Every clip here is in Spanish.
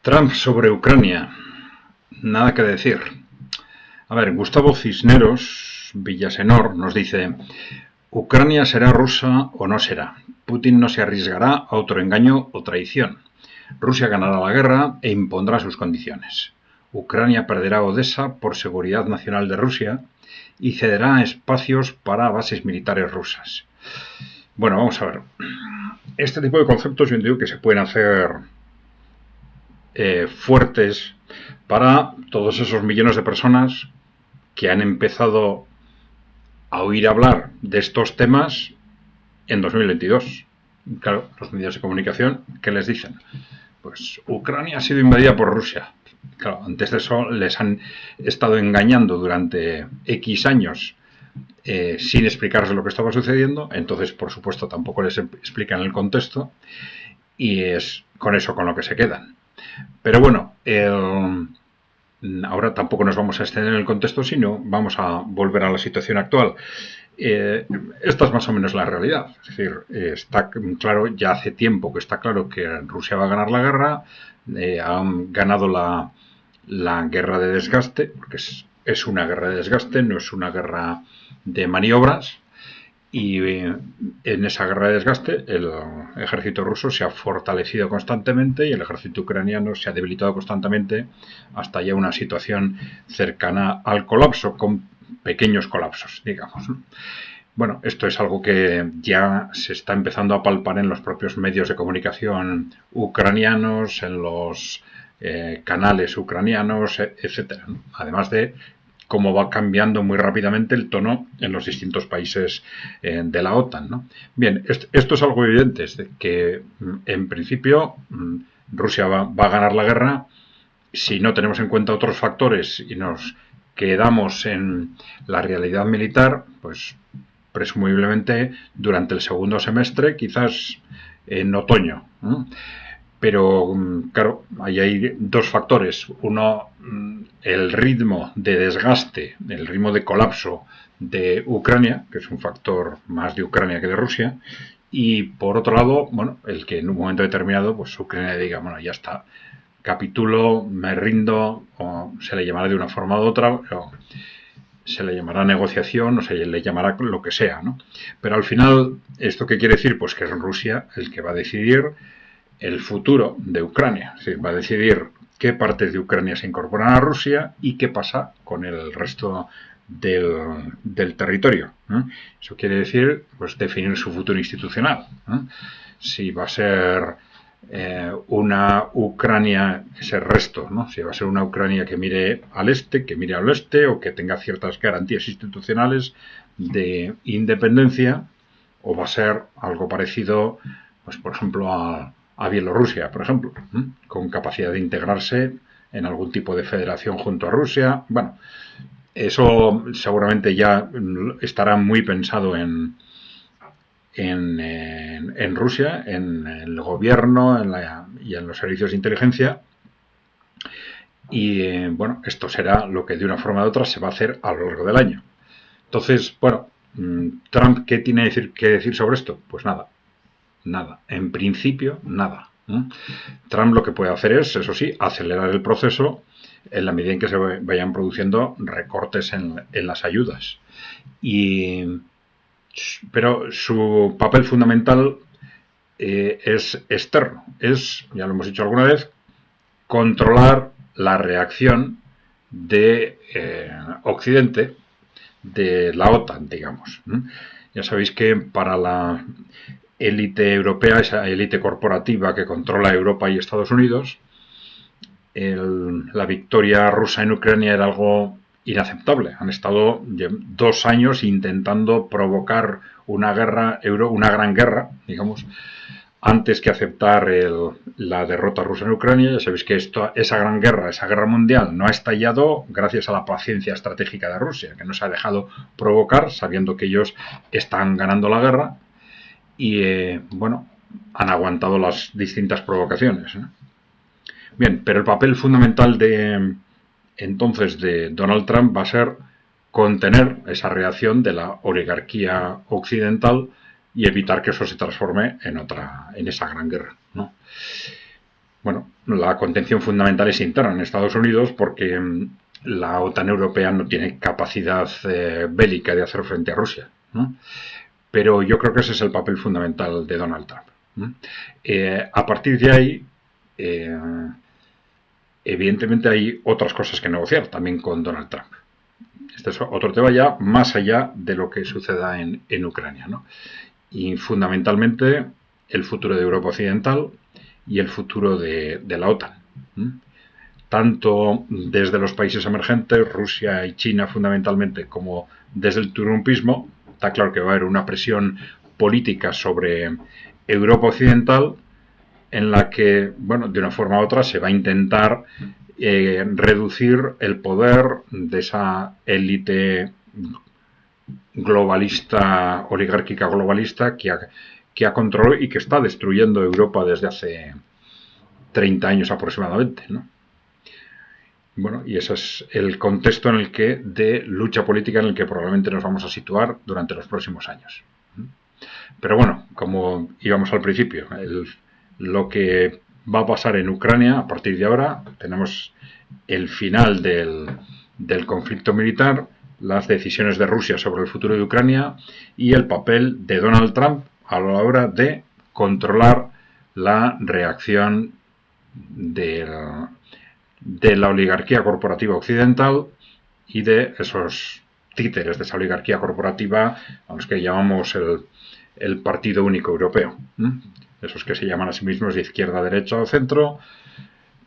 Trump sobre Ucrania. Nada que decir. A ver, Gustavo Cisneros Villasenor nos dice: Ucrania será rusa o no será. Putin no se arriesgará a otro engaño o traición. Rusia ganará la guerra e impondrá sus condiciones. Ucrania perderá Odessa por seguridad nacional de Rusia y cederá espacios para bases militares rusas. Bueno, vamos a ver. Este tipo de conceptos yo entiendo que se pueden hacer fuertes para todos esos millones de personas que han empezado a oír hablar de estos temas en 2022. Claro, los medios de comunicación, ¿qué les dicen? Pues Ucrania ha sido invadida por Rusia. Claro, antes de eso les han estado engañando durante X años sin explicarles lo que estaba sucediendo. Entonces, por supuesto, tampoco les explican el contexto y es con eso con lo que se quedan. Pero bueno, ahora tampoco nos vamos a extender en el contexto, sino vamos a volver a la situación actual. Esta es más o menos la realidad. Es decir, está claro, ya hace tiempo que está claro que Rusia va a ganar la guerra, han ganado la guerra de desgaste, porque es una guerra de desgaste, no es una guerra de maniobras. Y en esa guerra de desgaste el ejército ruso se ha fortalecido constantemente y el ejército ucraniano se ha debilitado constantemente hasta ya una situación cercana al colapso, con pequeños colapsos, digamos. Bueno, esto es algo que ya se está empezando a palpar en los propios medios de comunicación ucranianos, en los canales ucranianos, etcétera. Además de cómo va cambiando muy rápidamente el tono en los distintos países de la OTAN, ¿no? Bien, esto es algo evidente, es de que en principio Rusia va a ganar la guerra si no tenemos en cuenta otros factores y nos quedamos en la realidad militar, pues presumiblemente durante el segundo semestre, quizás en otoño, ¿no? Pero, claro, ahí hay dos factores. Uno, el ritmo de desgaste, el ritmo de colapso de Ucrania, que es un factor más de Ucrania que de Rusia. Y por otro lado, bueno, el que en un momento determinado, pues Ucrania diga, bueno, ya está, capitulo, me rindo, o se le llamará de una forma u otra, o se le llamará negociación, o se le llamará lo que sea, ¿no? Pero al final, ¿esto qué quiere decir? Pues que es Rusia el que va a decidir el futuro de Ucrania. Es decir, va a decidir qué partes de Ucrania se incorporan a Rusia y qué pasa con el resto del territorio. Eso quiere decir, pues, definir su futuro institucional. Si va a ser una Ucrania, ese resto, ¿no? Si va a ser una Ucrania que mire al este, que mire al oeste, o que tenga ciertas garantías institucionales de independencia, o va a ser algo parecido, pues, por ejemplo, a Bielorrusia, por ejemplo, con capacidad de integrarse en algún tipo de federación junto a Rusia. Bueno, eso seguramente ya estará muy pensado en Rusia, en el gobierno y en los servicios de inteligencia. Y bueno, esto será lo que de una forma u otra se va a hacer a lo largo del año. Entonces, bueno, Trump, ¿qué tiene que decir sobre esto? Pues nada. Nada, en principio nada. Trump lo que puede hacer es, eso sí, acelerar el proceso en la medida en que se vayan produciendo recortes en las ayudas. Pero su papel fundamental es externo, ya lo hemos dicho alguna vez, controlar la reacción de Occidente, de la OTAN, digamos. Ya sabéis que para la élite europea, esa élite corporativa que controla Europa y Estados Unidos, la victoria rusa en Ucrania era algo inaceptable. Han estado 2 años intentando provocar una gran guerra, digamos, antes que aceptar la derrota rusa en Ucrania. Ya sabéis que esa gran guerra, esa guerra mundial, no ha estallado gracias a la paciencia estratégica de Rusia, que no se ha dejado provocar, sabiendo que ellos están ganando la guerra. Y bueno, han aguantado las distintas provocaciones, ¿eh? Bien, pero el papel fundamental entonces de Donald Trump va a ser contener esa reacción de la oligarquía occidental y evitar que eso se transforme en esa gran guerra, ¿no? Bueno, la contención fundamental es interna en Estados Unidos porque la OTAN europea no tiene capacidad bélica de hacer frente a Rusia, ¿no? Pero yo creo que ese es el papel fundamental de Donald Trump, ¿no? A partir de ahí, eh, evidentemente hay otras cosas que negociar también con Donald Trump. Este es otro tema ya más allá de lo que suceda en Ucrania, ¿no? Y fundamentalmente el futuro de Europa Occidental y el futuro de la OTAN. Tanto desde los países emergentes, Rusia y China fundamentalmente, como desde el trumpismo, está claro que va a haber una presión política sobre Europa Occidental en la que, bueno, de una forma u otra se va a intentar reducir el poder de esa élite globalista, oligárquica globalista que ha controlado y que está destruyendo Europa desde hace 30 años aproximadamente, ¿no? Bueno, y ese es el contexto en el que, de lucha política en el que probablemente nos vamos a situar durante los próximos años. Pero bueno, como íbamos al principio, lo que va a pasar en Ucrania a partir de ahora, tenemos el final del conflicto militar, las decisiones de Rusia sobre el futuro de Ucrania y el papel de Donald Trump a la hora de controlar la reacción de la oligarquía corporativa occidental y de esos títeres de esa oligarquía corporativa a los que llamamos el Partido Único Europeo. Esos que se llaman a sí mismos de izquierda, derecha o centro,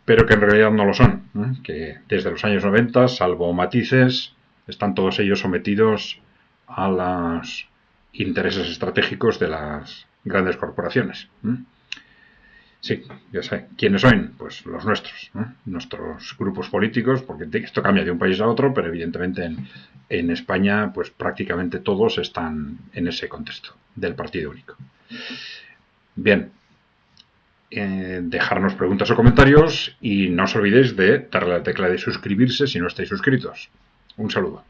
pero que en realidad no lo son. Que desde los años 90, salvo matices, están todos ellos sometidos a los intereses estratégicos de las grandes corporaciones. Sí, ya sé. ¿Quiénes son? Pues los nuestros, ¿no? Nuestros grupos políticos, porque esto cambia de un país a otro, pero evidentemente en España, pues prácticamente todos están en ese contexto del partido único. Bien, dejarnos preguntas o comentarios y no os olvidéis de darle a la tecla de suscribirse si no estáis suscritos. Un saludo.